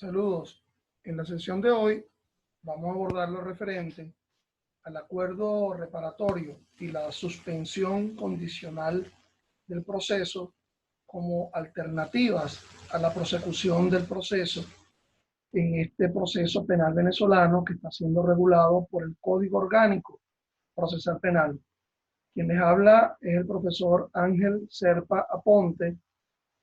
Saludos. En la sesión de hoy vamos a abordar lo referente al acuerdo reparatorio y la suspensión condicional del proceso como alternativas a la prosecución del proceso en este proceso penal venezolano que está siendo regulado por el Código Orgánico Procesal Penal. Quien les habla es el profesor Ángel Serpa Aponte,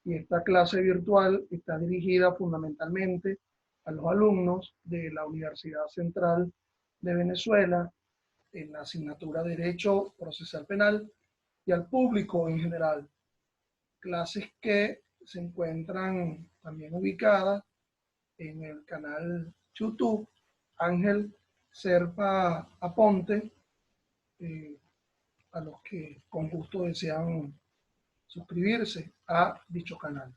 y esta clase virtual está dirigida fundamentalmente a los alumnos de la Universidad Central de Venezuela en la asignatura Derecho Procesal Penal y al público en general. Clases que se encuentran también ubicadas en el canal YouTube Ángel Serpa Aponte, a los que con gusto desean suscribirse a dicho canal.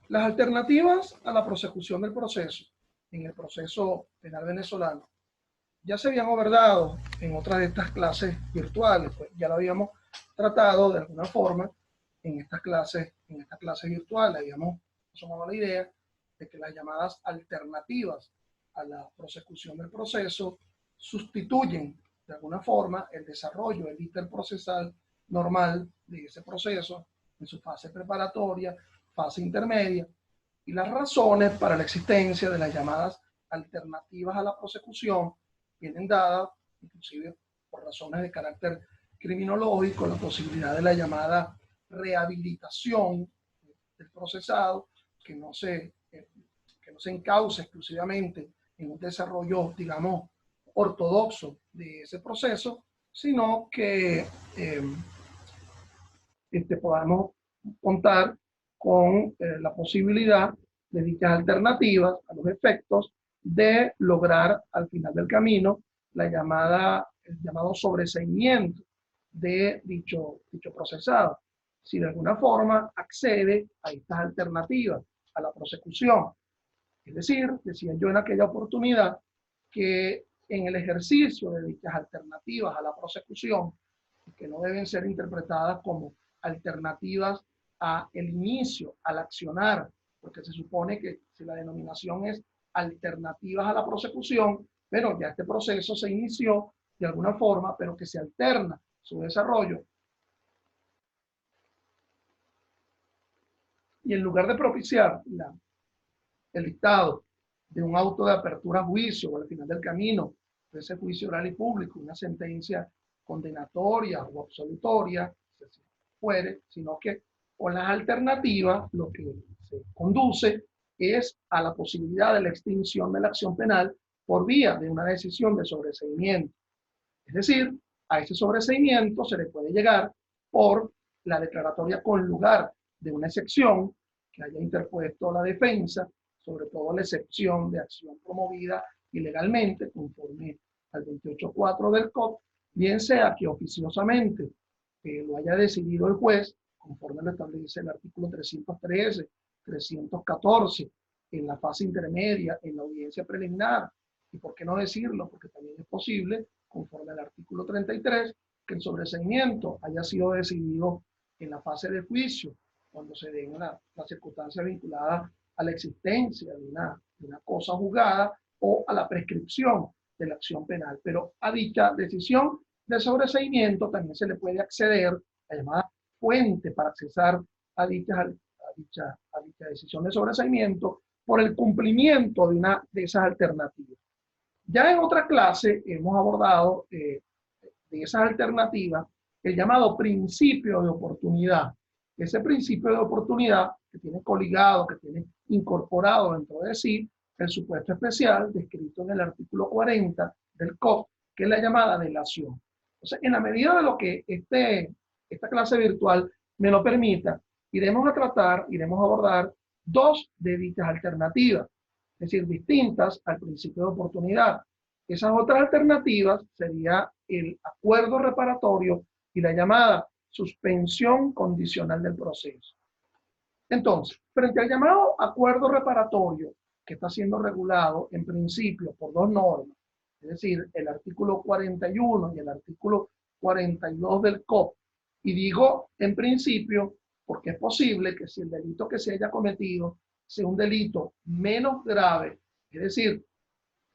Las alternativas a la prosecución del proceso en el proceso penal venezolano ya se habían abordado en otras de estas clases virtuales, pues ya lo habíamos tratado de alguna forma en estas clases virtuales. Habíamos asomado la idea de que las llamadas alternativas a la prosecución del proceso sustituyen de alguna forma el desarrollo, el íter procesal normal de ese proceso en su fase preparatoria, fase intermedia, y las razones para la existencia de las llamadas alternativas a la prosecución vienen dadas inclusive por razones de carácter criminológico, la posibilidad de la llamada rehabilitación del procesado, que no se encauce exclusivamente en un desarrollo, digamos, ortodoxo de ese proceso, sino que podamos contar con la posibilidad de dichas alternativas a los efectos de lograr al final del camino el llamado sobreseimiento de dicho procesado. Si de alguna forma accede a estas alternativas a la prosecución. Es decir, decía yo en aquella oportunidad que en el ejercicio de dichas alternativas a la prosecución, que no deben ser interpretadas como alternativas al inicio, al accionar, porque se supone que si la denominación es alternativas a la prosecución, pero ya este proceso se inició de alguna forma, pero que se alterna su desarrollo. Y en lugar de propiciar el dictado de un auto de apertura a juicio o al final del camino de ese juicio oral y público, una sentencia condenatoria o absolutoria, si fuere, sino que con las alternativas lo que se conduce es a la posibilidad de la extinción de la acción penal por vía de una decisión de sobreseimiento. Es decir, a ese sobreseimiento se le puede llegar por la declaratoria con lugar de una excepción que haya interpuesto la defensa, sobre todo la excepción de acción promovida ilegalmente conforme al 28.4 del COP, bien sea que oficiosamente lo haya decidido el juez, conforme lo establece el artículo 313, 314, en la fase intermedia, en la audiencia preliminar, y por qué no decirlo, porque también es posible, conforme al artículo 33, que el sobreseimiento haya sido decidido en la fase de juicio, cuando se den la circunstancia vinculada a la existencia de una cosa juzgada o a la prescripción de la acción penal. Pero a dicha decisión de sobreseimiento también se le puede acceder, la llamada fuente para accesar a dicha decisión de sobreseimiento, por el cumplimiento de una de esas alternativas. Ya en otra clase hemos abordado de esas alternativas el llamado principio de oportunidad. Ese principio de oportunidad que tiene coligado, que tiene incorporado dentro de sí el supuesto especial descrito en el artículo 40 del COP, que es la llamada delación. Entonces, en la medida de lo que esta clase virtual me lo permita, iremos a abordar dos de dichas alternativas, es decir, distintas al principio de oportunidad. Esas otras alternativas sería el acuerdo reparatorio y la llamada suspensión condicional del proceso. Entonces, frente al llamado acuerdo reparatorio, que está siendo regulado en principio por dos normas, es decir, el artículo 41 y el artículo 42 del COP, y digo en principio porque es posible que si el delito que se haya cometido sea un delito menos grave, es decir,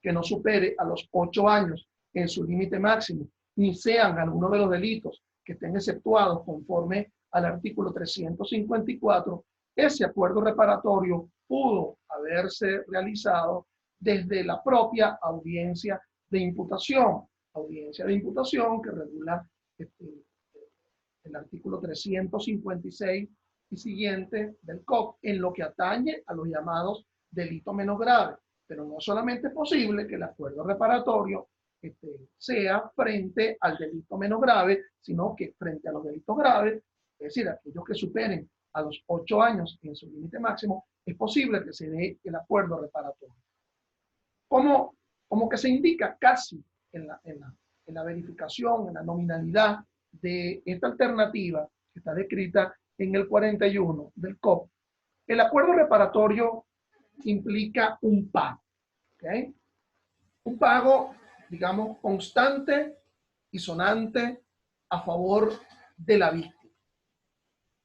que no supere a los 8 años en su límite máximo, ni sean algunos de los delitos que estén exceptuados conforme al artículo 354, ese acuerdo reparatorio pudo haberse realizado desde la propia audiencia de imputación que regula el artículo 356 y siguiente del COP en lo que atañe a los llamados delitos menos graves. Pero no solamente es posible que el acuerdo reparatorio sea frente al delito menos grave, sino que frente a los delitos graves, es decir, aquellos que superen a los 8 años en su límite máximo, es posible que se dé el acuerdo reparatorio. Como que se indica casi en la verificación, en la nominalidad de esta alternativa que está descrita en el 41 del COP, el acuerdo reparatorio implica un pago, ¿okay? Un pago, digamos, constante y sonante a favor de la víctima,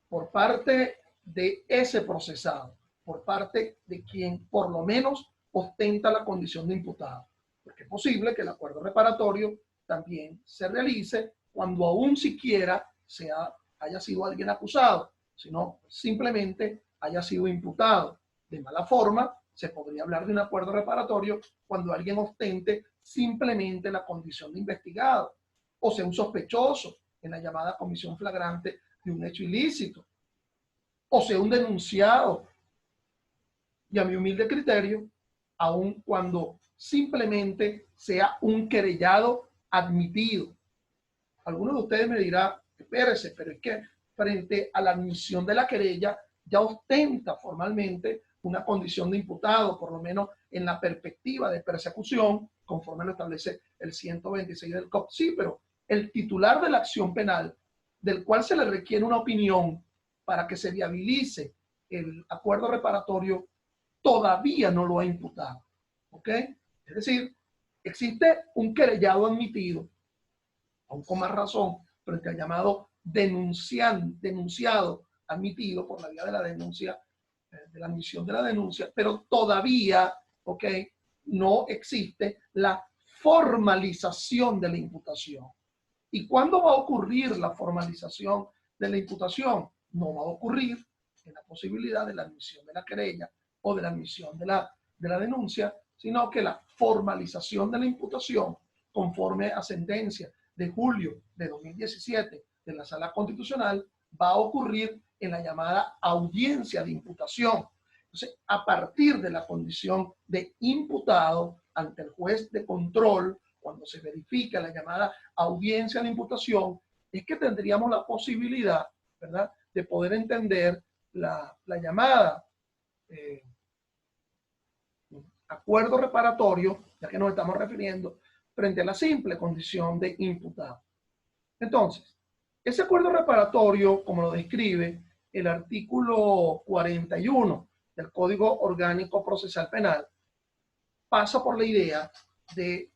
por parte de ese procesado, por parte de quien por lo menos ostenta la condición de imputado. Porque es posible que el acuerdo reparatorio también se realice cuando aún siquiera haya sido alguien acusado, sino simplemente haya sido imputado. De mala forma, se podría hablar de un acuerdo reparatorio cuando alguien ostente simplemente la condición de investigado, o sea, un sospechoso en la llamada comisión flagrante de un hecho ilícito, o sea, un denunciado. Y a mi humilde criterio, aun cuando simplemente sea un querellado admitido. Algunos de ustedes me dirán, espérese, pero es que frente a la admisión de la querella ya ostenta formalmente una condición de imputado, por lo menos en la perspectiva de persecución, conforme lo establece el 126 del COP. Sí, pero el titular de la acción penal, del cual se le requiere una opinión para que se viabilice el acuerdo reparatorio, todavía no lo ha imputado. ¿Ok? Es decir, existe un querellado admitido, aún con más razón, frente al llamado denunciado admitido por la vía de la denuncia, de la admisión de la denuncia, pero todavía, ¿ok?, no existe la formalización de la imputación. ¿Y cuándo va a ocurrir la formalización de la imputación? No va a ocurrir en la posibilidad de la admisión de la querella o de la admisión de la denuncia, sino que la formalización de la imputación, conforme a sentencia de julio de 2017 de la Sala Constitucional, va a ocurrir en la llamada audiencia de imputación. Entonces, a partir de la condición de imputado ante el juez de control, cuando se verifica la llamada audiencia de imputación, es que tendríamos la posibilidad, ¿verdad?, de poder entender la llamada acuerdo reparatorio, ya que nos estamos refiriendo, frente a la simple condición de imputado. Entonces, ese acuerdo reparatorio, como lo describe el artículo 41 del Código Orgánico Procesal Penal, pasa por la idea de,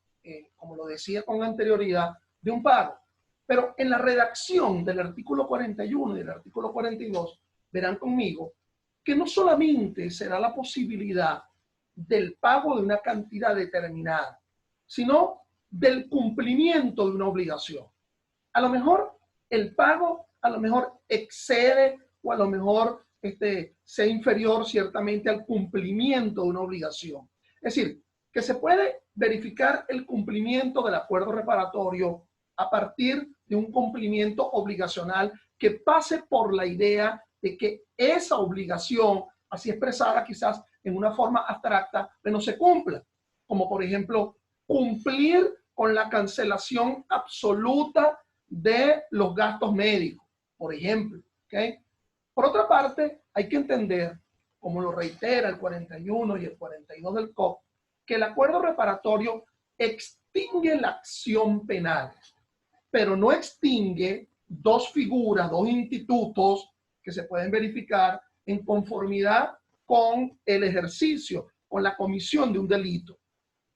como lo decía con anterioridad, de un pago. Pero en la redacción del artículo 41 y del artículo 42, verán conmigo que no solamente será la posibilidad del pago de una cantidad determinada, sino del cumplimiento de una obligación. A lo mejor el pago a lo mejor excede o a lo mejor sea inferior ciertamente al cumplimiento de una obligación. Es decir, que se puede verificar el cumplimiento del acuerdo reparatorio a partir de un cumplimiento obligacional que pase por la idea de que esa obligación, así expresada quizás en una forma abstracta, no se cumpla. Como por ejemplo, cumplir con la cancelación absoluta de los gastos médicos, por ejemplo. ¿Okay? Por otra parte, hay que entender, como lo reitera el 41 y el 42 del COP, que el acuerdo reparatorio extingue la acción penal, pero no extingue dos figuras, dos institutos que se pueden verificar en conformidad con el ejercicio, con la comisión de un delito.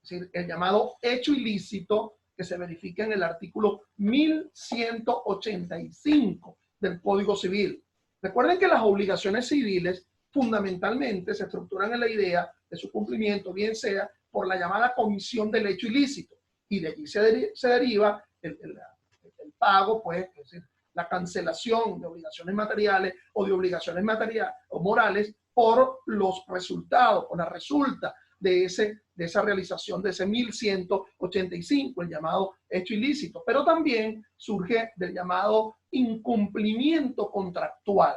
Es decir, el llamado hecho ilícito que se verifica en el artículo 1185 del Código Civil. Recuerden que las obligaciones civiles fundamentalmente se estructuran en la idea de su cumplimiento, bien sea por la llamada comisión del hecho ilícito, y de allí se deriva el pago, pues, es decir, la cancelación de obligaciones materiales o de obligaciones materiales o morales por los resultados, o la resulta de esa realización de ese 1185, el llamado hecho ilícito, pero también surge del llamado incumplimiento contractual.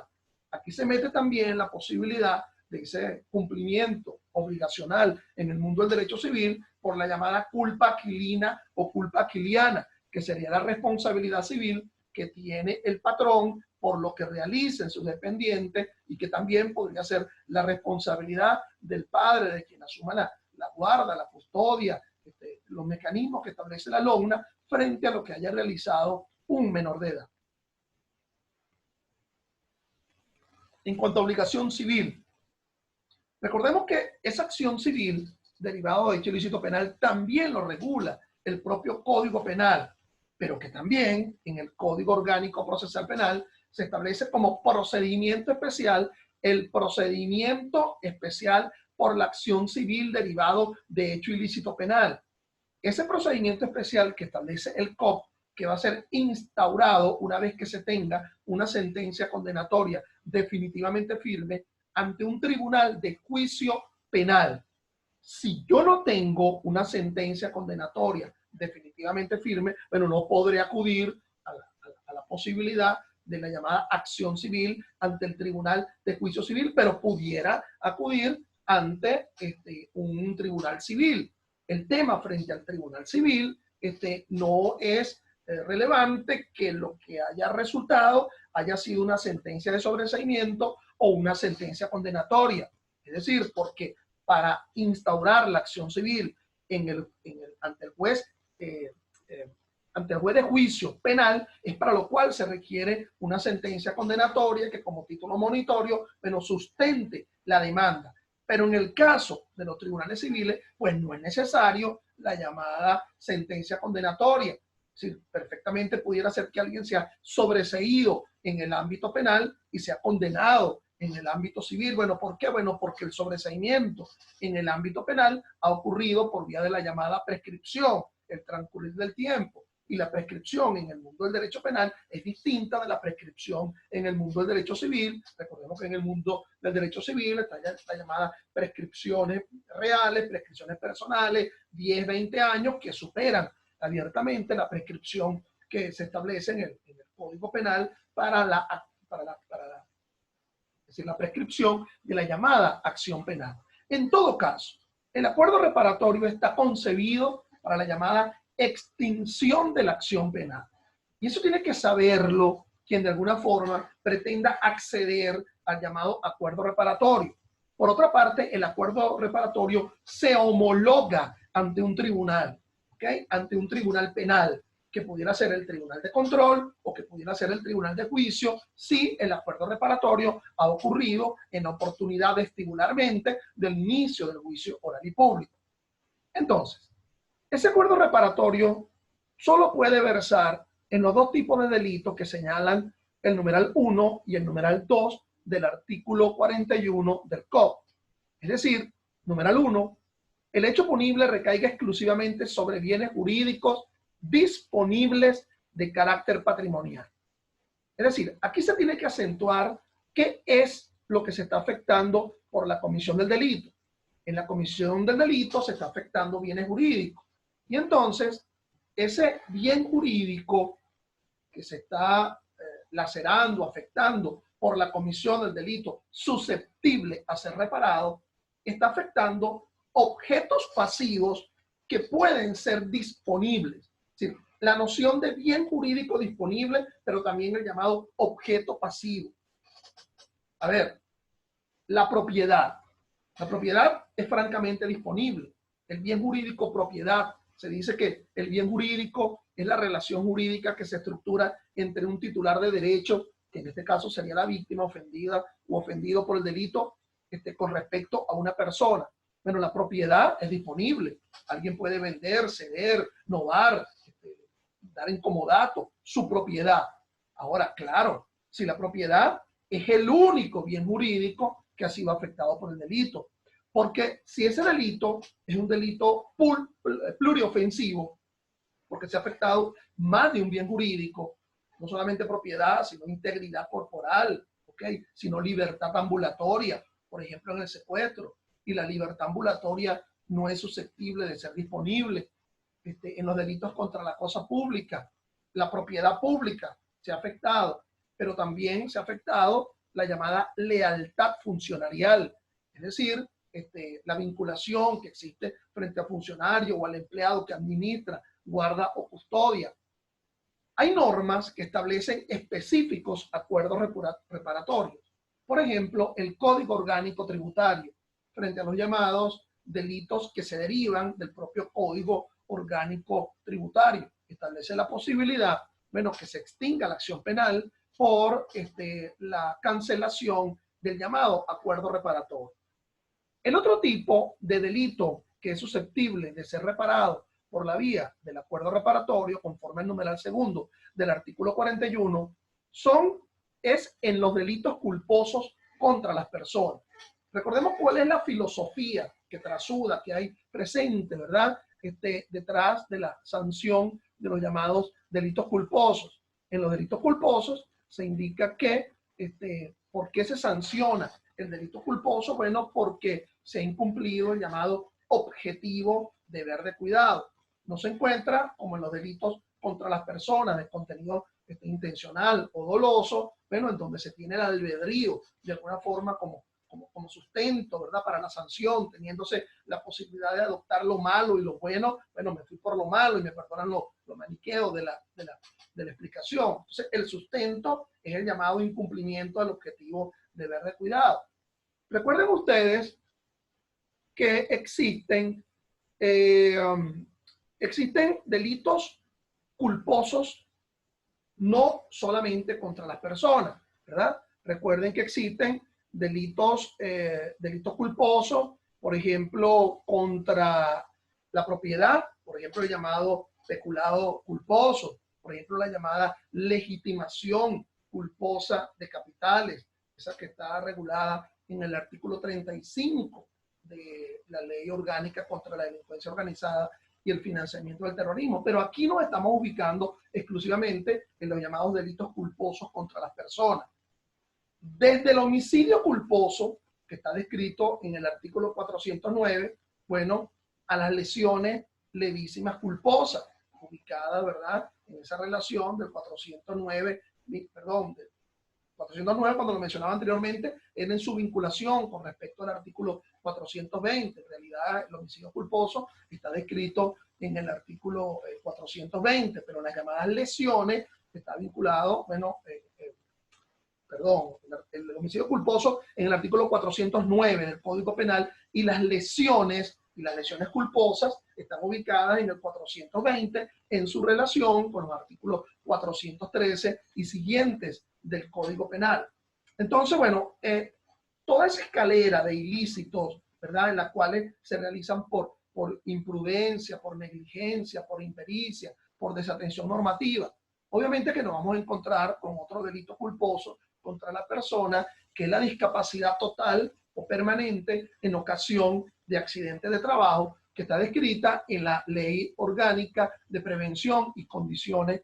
Aquí se mete también la posibilidad de ese cumplimiento obligacional en el mundo del derecho civil por la llamada culpa aquilina o culpa aquiliana, que sería la responsabilidad civil que tiene el patrón por lo que realicen sus dependientes, y que también podría ser la responsabilidad del padre, de quien asuma la guarda, la custodia, los mecanismos que establece la LOGNA frente a lo que haya realizado un menor de edad. En cuanto a obligación civil, recordemos que esa acción civil derivada de hecho ilícito penal también lo regula el propio Código Penal, pero que también en el Código Orgánico Procesal Penal se establece como procedimiento especial el procedimiento especial por la acción civil derivado de hecho ilícito penal. Ese procedimiento especial que establece el COP, que va a ser instaurado una vez que se tenga una sentencia condenatoria definitivamente firme ante un tribunal de juicio penal. Si yo no tengo una sentencia condenatoria definitivamente firme, bueno, no podré acudir a la posibilidad de la llamada acción civil ante el tribunal de juicio civil, pero pudiera acudir ante un tribunal civil. El tema frente al tribunal civil no es relevante que lo que haya resultado haya sido una sentencia de sobreseimiento o una sentencia condenatoria. Es decir, porque para instaurar la acción civil ante el juez de juicio penal es para lo cual se requiere una sentencia condenatoria que como título monitorio sustente la demanda. Pero en el caso de los tribunales civiles, pues no es necesario la llamada sentencia condenatoria. Es decir, perfectamente pudiera ser que alguien sea sobreseído en el ámbito penal y sea condenado en el ámbito civil. Bueno, ¿por qué? Bueno, porque el sobreseimiento en el ámbito penal ha ocurrido por vía de la llamada prescripción, el transcurrir del tiempo. Y la prescripción en el mundo del derecho penal es distinta de la prescripción en el mundo del derecho civil. Recordemos que en el mundo del derecho civil está la llamada prescripciones reales, prescripciones personales, 10, 20 años, que superan abiertamente la prescripción que se establece en el Código Penal para la prescripción de la llamada acción penal. En todo caso, el acuerdo reparatorio está concebido para la llamada extinción de la acción penal. Y eso tiene que saberlo quien de alguna forma pretenda acceder al llamado acuerdo reparatorio. Por otra parte, el acuerdo reparatorio se homologa ante un tribunal, ¿okay? Ante un tribunal penal, que pudiera ser el tribunal de control o que pudiera ser el tribunal de juicio, si el acuerdo reparatorio ha ocurrido en oportunidad vestibularmente del inicio del juicio oral y público. Entonces, ese acuerdo reparatorio solo puede versar en los dos tipos de delitos que señalan el numeral 1 y el numeral 2 del artículo 41 del COP. Es decir, numeral 1, el hecho punible recaiga exclusivamente sobre bienes jurídicos disponibles de carácter patrimonial. Es decir, aquí se tiene que acentuar qué es lo que se está afectando por la comisión del delito. En la comisión del delito se está afectando bienes jurídicos. Y entonces, ese bien jurídico que se está lacerando, afectando por la comisión del delito susceptible a ser reparado, está afectando objetos pasivos que pueden ser disponibles. Es decir, la noción de bien jurídico disponible, pero también el llamado objeto pasivo. A ver, la propiedad. La propiedad es francamente disponible. El bien jurídico propiedad. Se dice que el bien jurídico es la relación jurídica que se estructura entre un titular de derecho, que en este caso sería la víctima ofendida o ofendido por el delito, con respecto a una persona. Bueno, la propiedad es disponible. Alguien puede vender, ceder, novar, dar en comodato su propiedad. Ahora, claro, si la propiedad es el único bien jurídico que ha sido afectado por el delito. Porque si ese delito es un delito pluriofensivo, porque se ha afectado más de un bien jurídico, no solamente propiedad, sino integridad corporal, ¿okay? Sino libertad ambulatoria, por ejemplo en el secuestro, y la libertad ambulatoria no es susceptible de ser disponible en los delitos contra la cosa pública. La propiedad pública se ha afectado, pero también se ha afectado la llamada lealtad funcionarial, es decir, la vinculación que existe frente al funcionario o al empleado que administra, guarda o custodia. Hay normas que establecen específicos acuerdos reparatorios. Por ejemplo, el Código Orgánico Tributario, frente a los llamados delitos que se derivan del propio Código Orgánico Tributario. Establece la posibilidad, bueno, que se extinga la acción penal por la cancelación del llamado acuerdo reparatorio. El otro tipo de delito que es susceptible de ser reparado por la vía del acuerdo reparatorio, conforme al numeral segundo del artículo 41, es en los delitos culposos contra las personas. Recordemos cuál es la filosofía que trasuda, que hay presente, ¿verdad? Detrás de la sanción de los llamados delitos culposos. En los delitos culposos se indica que, ¿por qué se sanciona el delito culposo? Bueno, porque se ha incumplido el llamado objetivo deber de cuidado. No se encuentra como en los delitos contra las personas de contenido intencional o doloso, bueno, en donde se tiene el albedrío de alguna forma como sustento, ¿verdad? Para la sanción, teniéndose la posibilidad de adoptar lo malo y lo bueno. Bueno, me fui por lo malo y me perdonan lo maniqueo de la explicación. Entonces, el sustento es el llamado incumplimiento del objetivo deber de cuidado. Recuerden ustedes que existen delitos culposos no solamente contra las personas, ¿verdad? Recuerden que existen delitos culposos, por ejemplo, contra la propiedad, por ejemplo, el llamado peculado culposo, por ejemplo, la llamada legitimación culposa de capitales, esa que está regulada en el artículo 35 de la Ley Orgánica contra la Delincuencia Organizada y el Financiamiento del Terrorismo. Pero aquí nos estamos ubicando exclusivamente en los llamados delitos culposos contra las personas. Desde el homicidio culposo, que está descrito en el artículo 409, bueno, a las lesiones levísimas culposas, ubicadas, ¿verdad?, en esa relación del 409, perdón, 409, cuando lo mencionaba anteriormente, era en su vinculación con respecto al artículo 420. En realidad, el homicidio culposo está descrito en el artículo 420, pero las llamadas lesiones está vinculado, bueno, el homicidio culposo en el artículo 409 del Código Penal, y las lesiones culposas están ubicadas en el 420 en su relación con los artículos 413 y siguientes del Código Penal. Entonces, bueno, toda esa escalera de ilícitos, ¿verdad?, en las cuales se realizan por imprudencia, por negligencia, por impericia, por desatención normativa. Obviamente que nos vamos a encontrar con otro delito culposo contra la persona, que es la discapacidad total o permanente en ocasión de accidente de trabajo, que está descrita en la Ley Orgánica de Prevención y Condiciones,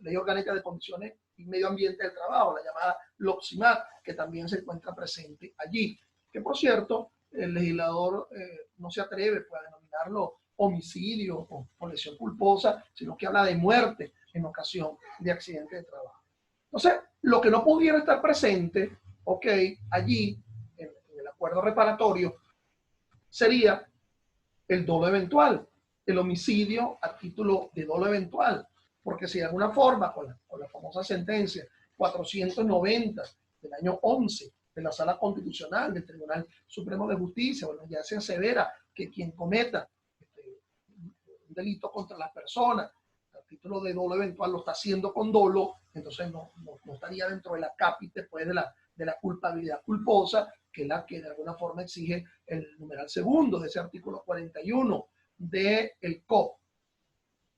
Ley Orgánica de Condiciones y Medio Ambiente del Trabajo, la llamada LOCSIMAT, que también se encuentra presente allí. Que, por cierto, el legislador no se atreve, pues, a denominarlo homicidio o lesión culposa, sino que habla de muerte en ocasión de accidente de trabajo. Entonces, lo que no pudiera estar presente, ok, allí, en el acuerdo reparatorio, sería el dolo eventual, el homicidio a título de dolo eventual, porque si de alguna forma, con la famosa sentencia 490 del año 11 de la Sala Constitucional del Tribunal Supremo de Justicia, bueno, ya se asevera que quien cometa un delito contra las personas a título de dolo eventual lo está haciendo con dolo, entonces no estaría dentro de la cápite, pues, de la culpabilidad culposa, que es la que de alguna forma exige el numeral segundo de ese artículo 41 del COP.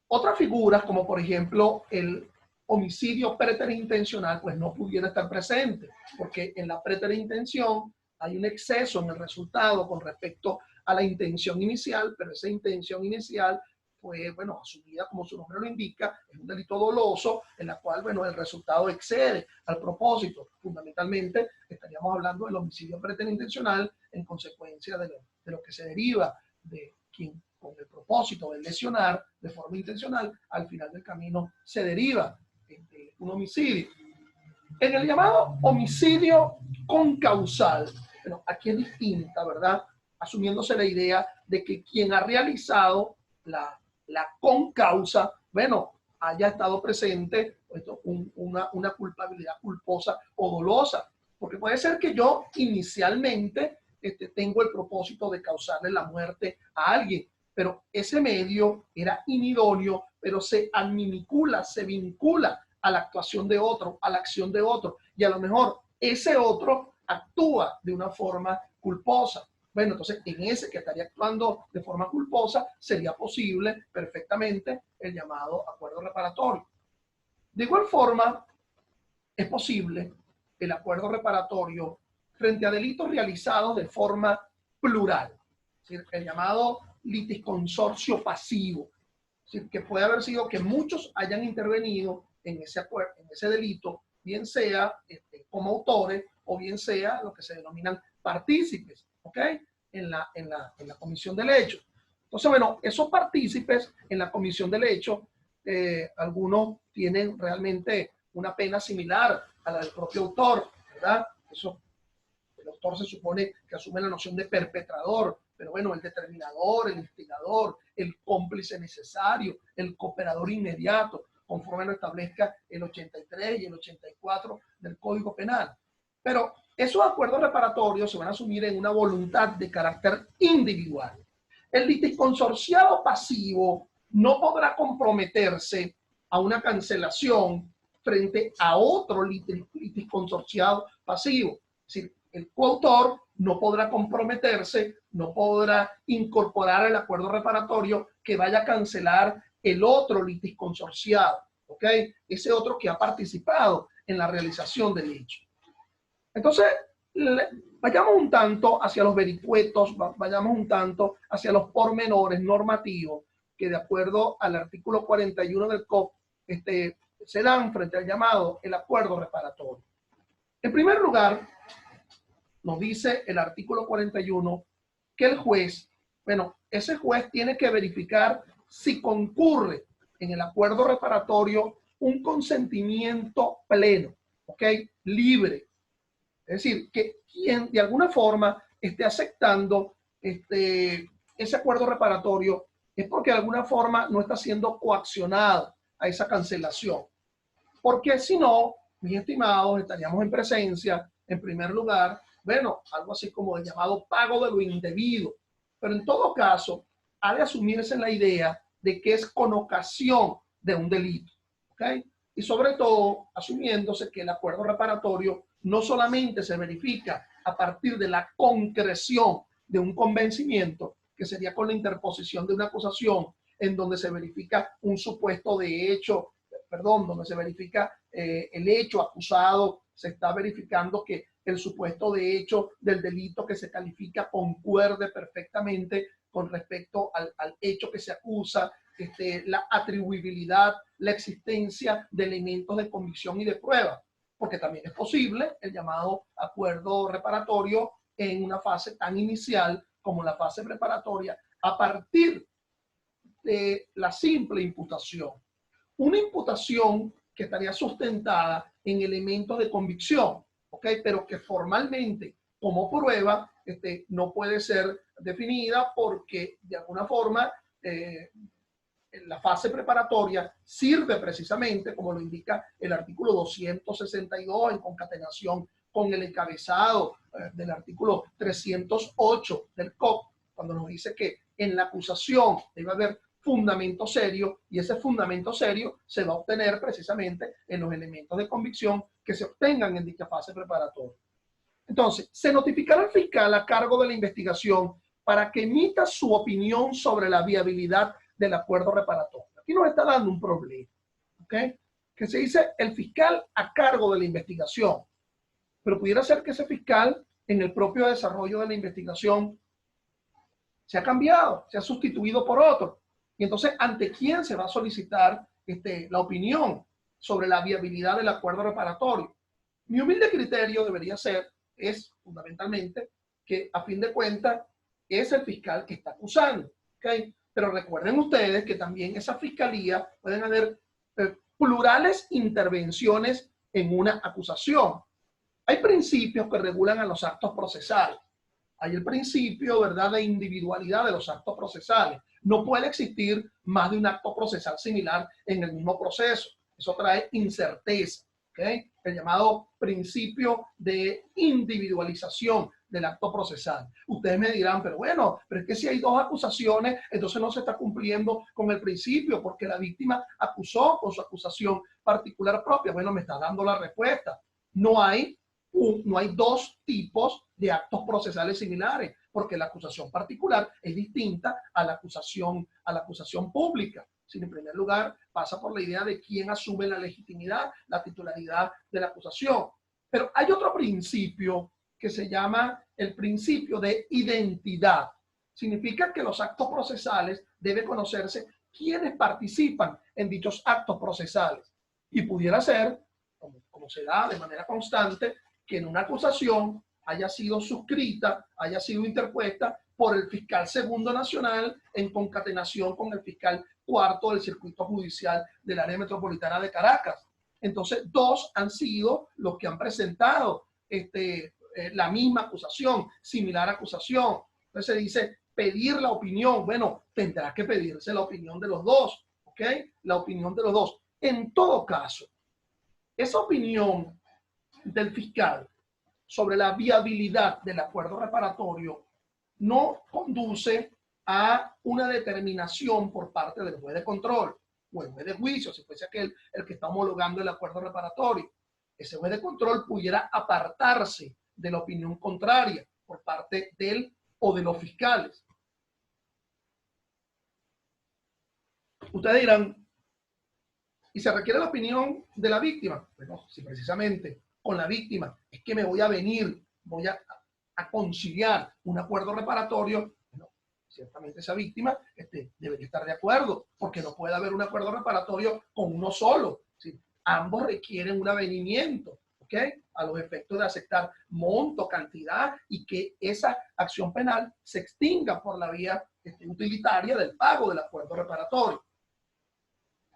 Otras figuras, como por ejemplo el homicidio preterintencional pues no pudiera estar presente, porque en la preterintención hay un exceso en el resultado con respecto a la intención inicial, pero esa intención inicial fue, bueno, asumida como su nombre lo indica, es un delito doloso en la cual, bueno, el resultado excede al propósito. Fundamentalmente estaríamos hablando del homicidio preterintencional en consecuencia de lo que se deriva de quien con el propósito de lesionar de forma intencional, al final del camino se deriva de un homicidio. En el llamado homicidio concausal, bueno, aquí es distinta, ¿verdad? Asumiéndose la idea de que quien ha realizado la concausa, bueno, haya estado presente una culpabilidad culposa o dolosa. Porque puede ser que yo inicialmente tengo el propósito de causarle la muerte a alguien, pero ese medio era inidóneo, pero se adminicula, se vincula a la actuación de otro, a la acción de otro, y a lo mejor ese otro actúa de una forma culposa. Bueno, entonces en ese que estaría actuando de forma culposa sería posible perfectamente el llamado acuerdo reparatorio. De igual forma, es posible el acuerdo reparatorio frente a delitos realizados de forma plural, es decir, el llamado litisconsorcio pasivo, es decir, que puede haber sido que muchos hayan intervenido en ese acuerdo, en ese delito, bien sea como autores o bien sea lo que se denominan partícipes, ¿ok? En la comisión del hecho. Entonces, bueno, esos partícipes en la comisión del hecho, algunos tienen realmente una pena similar a la del propio autor, ¿verdad? Eso, el autor se supone que asume la noción de perpetrador, pero bueno, el determinador, el instigador, el cómplice necesario, el cooperador inmediato, conforme lo establezca el 83 y el 84 del Código Penal. Pero esos acuerdos reparatorios se van a asumir en una voluntad de carácter individual. El litisconsorciado pasivo no podrá comprometerse a una cancelación frente a otro litisconsorciado pasivo. Es decir, el coautor no podrá comprometerse, no podrá incorporar el acuerdo reparatorio que vaya a cancelar el otro litisconsorciado, ¿ok? Ese otro que ha participado en la realización del hecho. Entonces, vayamos un tanto hacia los vericuetos, vayamos un tanto hacia los pormenores normativos que de acuerdo al artículo 41 del COP se dan frente al llamado el acuerdo reparatorio. En primer lugar, nos dice el artículo 41 que el juez, bueno, ese juez tiene que verificar si concurre en el acuerdo reparatorio un consentimiento pleno, ¿ok? Libre. Es decir, que quien de alguna forma esté aceptando ese acuerdo reparatorio es porque de alguna forma no está siendo coaccionado a esa cancelación. Porque si no, mis estimados, estaríamos en presencia, en primer lugar, bueno, algo así como el llamado pago de lo indebido. Pero en todo caso, ha de asumirse la idea de que es con ocasión de un delito, ¿ok? Y sobre todo, asumiéndose que el acuerdo reparatorio no solamente se verifica a partir de la concreción de un convencimiento, que sería con la interposición de una acusación, en donde se verifica un supuesto de hecho, donde se verifica el hecho acusado, se está verificando que el supuesto de hecho del delito que se califica concuerde perfectamente con respecto al hecho que se acusa, la atribuibilidad, la existencia de elementos de convicción y de prueba, porque también es posible el llamado acuerdo reparatorio en una fase tan inicial como la fase preparatoria, a partir de la simple imputación. Una imputación que estaría sustentada en elementos de convicción, ¿ok? Pero que formalmente, como prueba, no puede ser definida porque de alguna forma la fase preparatoria sirve precisamente, como lo indica el artículo 262 en concatenación con el encabezado del artículo 308 del COP, cuando nos dice que en la acusación debe haber fundamento serio, y ese fundamento serio se va a obtener precisamente en los elementos de convicción que se obtengan en dicha fase preparatoria. Entonces, se notificará al fiscal a cargo de la investigación para que emita su opinión sobre la viabilidad del acuerdo reparatorio. Aquí nos está dando un problema, ¿ok? que se dice el fiscal a cargo de la investigación. Pero pudiera ser que ese fiscal en el propio desarrollo de la investigación se ha cambiado, se ha sustituido por otro. Y entonces, ¿ante quién se va a solicitar la opinión sobre la viabilidad del acuerdo reparatorio? Mi humilde criterio debería ser, es fundamentalmente, que a fin de cuentas es el fiscal que está acusando. ¿Okay? Pero recuerden ustedes que también esa fiscalía pueden haber plurales intervenciones en una acusación. Hay principios que regulan a los actos procesales. Hay el principio, ¿verdad?, de individualidad de los actos procesales. No puede existir más de un acto procesal similar en el mismo proceso. Eso trae incerteza. ¿Okay? El llamado principio de individualización del acto procesal. Ustedes me dirán, pero bueno, pero es que si hay dos acusaciones, entonces no se está cumpliendo con el principio porque la víctima acusó con su acusación particular propia. Bueno, me está dando la respuesta. No hay dos tipos de actos procesales similares, porque la acusación particular es distinta a la acusación pública. Sin en primer lugar, pasa por la idea de quién asume la legitimidad, la titularidad de la acusación. Pero hay otro principio que se llama el principio de identidad. Significa que los actos procesales debe conocerse quiénes participan en dichos actos procesales. Y pudiera ser, como se da de manera constante, que en una acusación haya sido suscrita, haya sido interpuesta por el fiscal segundo nacional en concatenación con el fiscal cuarto del circuito judicial del área metropolitana de Caracas. Entonces, dos han sido los que han presentado la misma acusación, similar acusación. Entonces se dice pedir la opinión. Bueno, tendrá que pedirse la opinión de los dos, ¿ok? La opinión de los dos. En todo caso, esa opinión del fiscal sobre la viabilidad del acuerdo reparatorio no conduce a una determinación por parte del juez de control o el juez de juicio, si fuese aquel el que está homologando el acuerdo reparatorio. Ese juez de control pudiera apartarse de la opinión contraria por parte de él o de los fiscales. Ustedes dirán, ¿y se requiere la opinión de la víctima? Bueno, si precisamente con la víctima es que me voy a venir, voy a conciliar un acuerdo reparatorio, bueno, ciertamente esa víctima debería estar de acuerdo, porque no puede haber un acuerdo reparatorio con uno solo. ¿Sí? Ambos requieren un avenimiento, ¿ok? A los efectos de aceptar monto, cantidad y que esa acción penal se extinga por la vía utilitaria del pago del acuerdo reparatorio.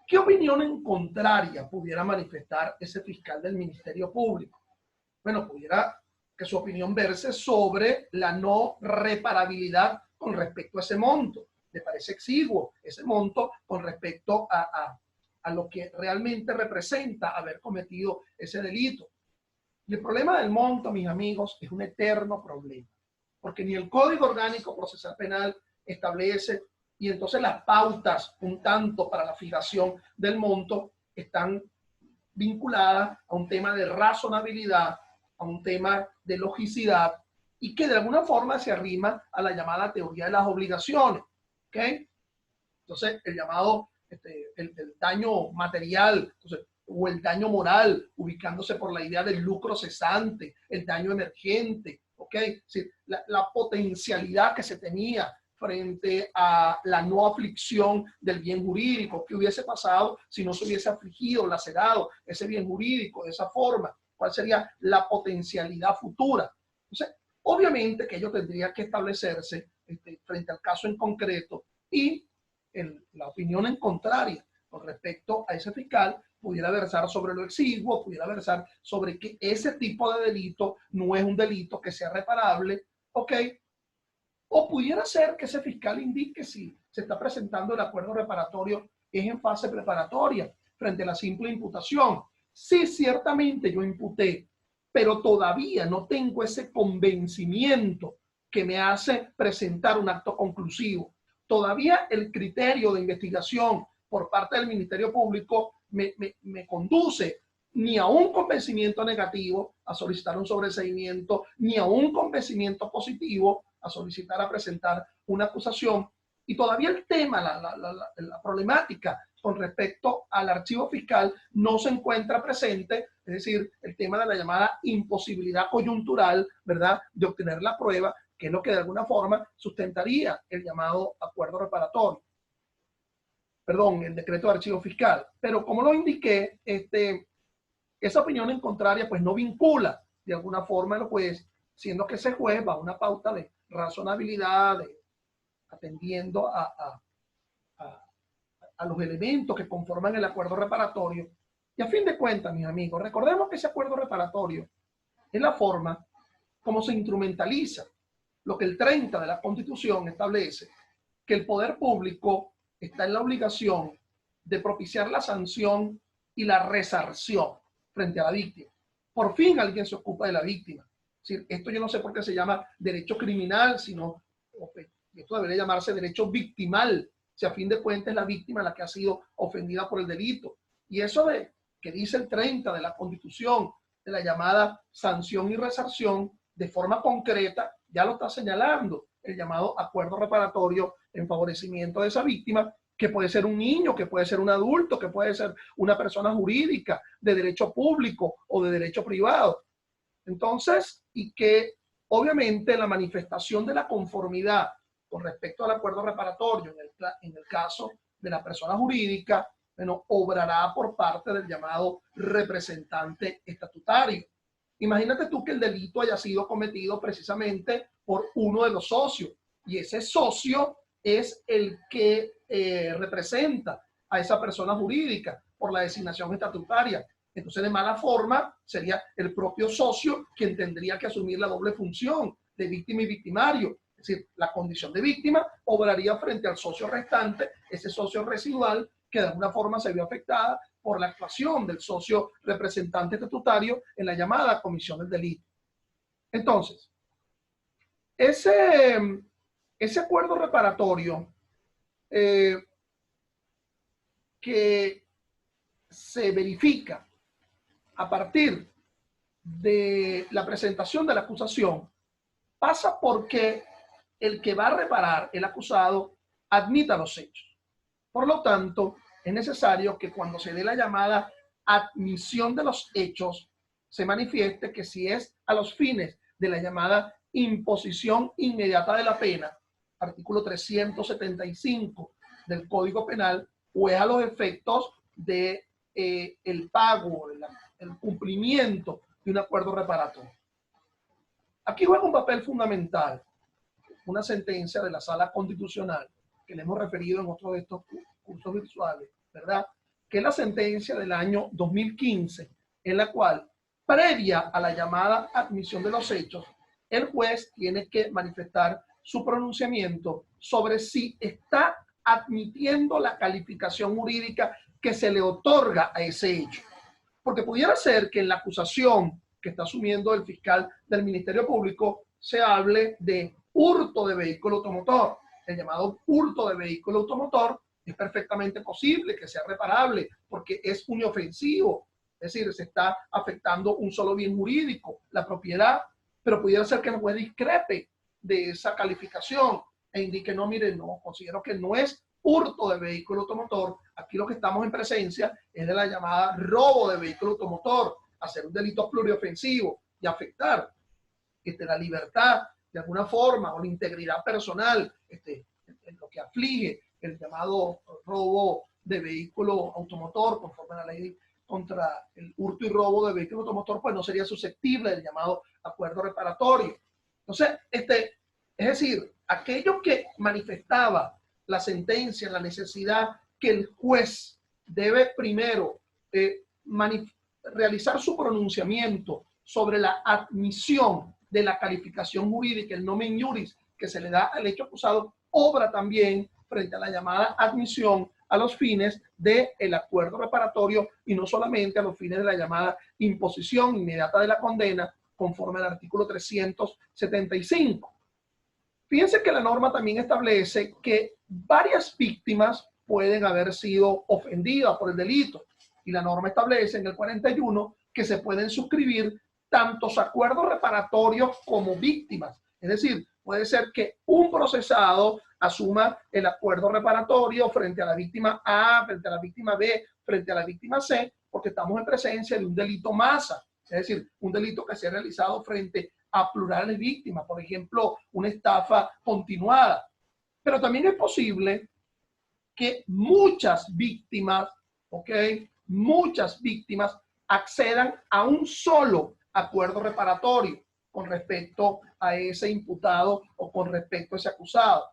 ¿Qué opinión en contraria pudiera manifestar ese fiscal del Ministerio Público? Bueno, pudiera que su opinión verse sobre la no reparabilidad con respecto a ese monto. Le parece exiguo ese monto con respecto a lo que realmente representa haber cometido ese delito. Y el problema del monto, mis amigos, es un eterno problema, porque ni el Código Orgánico Procesal Penal establece, y entonces las pautas, un tanto para la fijación del monto, están vinculadas a un tema de razonabilidad, a un tema de logicidad, y que de alguna forma se arrima a la llamada teoría de las obligaciones. ¿Ok? Entonces, el llamado, el daño material, entonces, o el daño moral, ubicándose por la idea del lucro cesante, el daño emergente, ¿ok? Sí, la potencialidad que se tenía frente a la no aflicción del bien jurídico, que hubiese pasado si no se hubiese afligido, lacerado ese bien jurídico de esa forma, cuál sería la potencialidad futura. Entonces, obviamente que ello tendría que establecerse frente al caso en concreto y la opinión en contraria con respecto a ese fiscal pudiera versar sobre lo exiguo, pudiera versar sobre que ese tipo de delito no es un delito que sea reparable, ¿ok? O pudiera ser que ese fiscal indique si se está presentando el acuerdo reparatorio es en fase preparatoria frente a la simple imputación. Sí, ciertamente yo imputé, pero todavía no tengo ese convencimiento que me hace presentar un acto conclusivo. Todavía el criterio de investigación por parte del Ministerio Público me conduce ni a un convencimiento negativo a solicitar un sobreseimiento, ni a un convencimiento positivo a solicitar a presentar una acusación. Y todavía el tema, la problemática con respecto al archivo fiscal no se encuentra presente, es decir, el tema de la llamada imposibilidad coyuntural, ¿verdad?, de obtener la prueba, que es lo que de alguna forma sustentaría el llamado acuerdo reparatorio. Perdón, el decreto de archivo fiscal. Pero como lo indiqué, esa opinión en contraria pues no vincula de alguna forma al juez, siendo que ese juez va a una pauta de razonabilidad, atendiendo a los elementos que conforman el acuerdo reparatorio. Y a fin de cuentas, mis amigos, recordemos que ese acuerdo reparatorio es la forma como se instrumentaliza lo que el 30 de la Constitución establece, que el poder público está en la obligación de propiciar la sanción y la resarción frente a la víctima. Por fin alguien se ocupa de la víctima. Es decir, esto yo no sé por qué se llama derecho criminal, sino esto debería llamarse derecho victimal, si a fin de cuentas es la víctima la que ha sido ofendida por el delito. Y eso de que dice el 30 de la Constitución, de la llamada sanción y resarción, de forma concreta, ya lo está señalando el llamado acuerdo reparatorio en favorecimiento de esa víctima, que puede ser un niño, que puede ser un adulto, que puede ser una persona jurídica de derecho público o de derecho privado. Entonces, y que obviamente la manifestación de la conformidad con respecto al acuerdo reparatorio en el caso de la persona jurídica, bueno, obrará por parte del llamado representante estatutario. Imagínate tú que el delito haya sido cometido precisamente por uno de los socios, y ese socio es el que representa a esa persona jurídica por la designación estatutaria. Entonces, de mala forma, sería el propio socio quien tendría que asumir la doble función de víctima y victimario. Es decir, la condición de víctima obraría frente al socio restante, ese socio residual que de alguna forma se vio afectada por la actuación del socio representante estatutario en la llamada comisión del delito. Entonces, ese acuerdo reparatorio que se verifica a partir de la presentación de la acusación pasa porque el que va a reparar, el acusado, admita los hechos. Por lo tanto, es necesario que cuando se dé la llamada admisión de los hechos, se manifieste que si es a los fines de la llamada imposición inmediata de la pena, artículo 375 del Código Penal, o es a los efectos de el pago, el cumplimiento de un acuerdo reparatorio. Aquí juega un papel fundamental una sentencia de la Sala Constitucional, que le hemos referido en otro de estos cursos virtuales, ¿verdad? Que es la sentencia del año 2015, en la cual, previa a la llamada admisión de los hechos, el juez tiene que manifestar su pronunciamiento sobre si está admitiendo la calificación jurídica que se le otorga a ese hecho. Porque pudiera ser que en la acusación que está asumiendo el fiscal del Ministerio Público se hable de hurto de vehículo automotor. El llamado hurto de vehículo automotor es perfectamente posible que sea reparable porque es inofensivo, es decir, se está afectando un solo bien jurídico, la propiedad, pero pudiera ser que el juez discrepe de esa calificación e indique, no, mire, no, considero que no es hurto de vehículo automotor, aquí lo que estamos en presencia es de la llamada robo de vehículo automotor, hacer un delito pluriofensivo y afectar la libertad de alguna forma o la integridad personal, en lo que aflige el llamado robo de vehículo automotor conforme a la ley contra el hurto y robo de vehículo automotor, pues no sería susceptible del llamado acuerdo reparatorio. Entonces, es decir, aquello que manifestaba la sentencia, la necesidad que el juez debe primero realizar su pronunciamiento sobre la admisión de la calificación jurídica, el nomen iuris que se le da al hecho acusado, obra también frente a la llamada admisión a los fines del acuerdo reparatorio y no solamente a los fines de la llamada imposición inmediata de la condena conforme al artículo 375. Fíjense que la norma también establece que varias víctimas pueden haber sido ofendidas por el delito y la norma establece en el 41 que se pueden suscribir tantos acuerdos reparatorios como víctimas. Es decir, puede ser que un procesado asuma el acuerdo reparatorio frente a la víctima A, frente a la víctima B, frente a la víctima C, porque estamos en presencia de un delito masa, es decir, un delito que se ha realizado frente a plurales víctimas, por ejemplo, una estafa continuada. Pero también es posible que muchas víctimas, ¿ok? Muchas víctimas accedan a un solo acuerdo reparatorio con respecto a ese imputado o con respecto a ese acusado.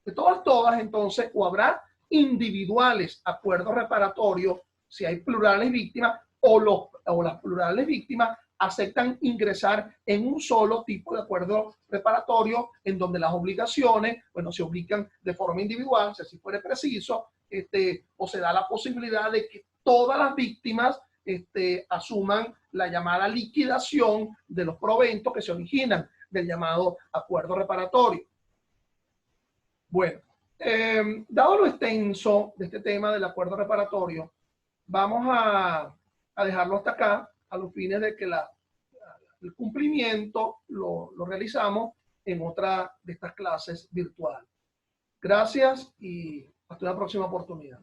De todas, entonces, o habrá individuales acuerdos reparatorios, si hay plurales víctimas, o las plurales víctimas aceptan ingresar en un solo tipo de acuerdo reparatorio en donde las obligaciones, bueno, se aplican de forma individual, si así fuera preciso, o se da la posibilidad de que todas las víctimas asuman la llamada liquidación de los proventos que se originan del llamado acuerdo reparatorio. Bueno, dado lo extenso de este tema del acuerdo reparatorio, vamos a dejarlo hasta acá, a los fines de que el cumplimiento lo realizamos en otra de estas clases virtuales. Gracias y hasta una próxima oportunidad.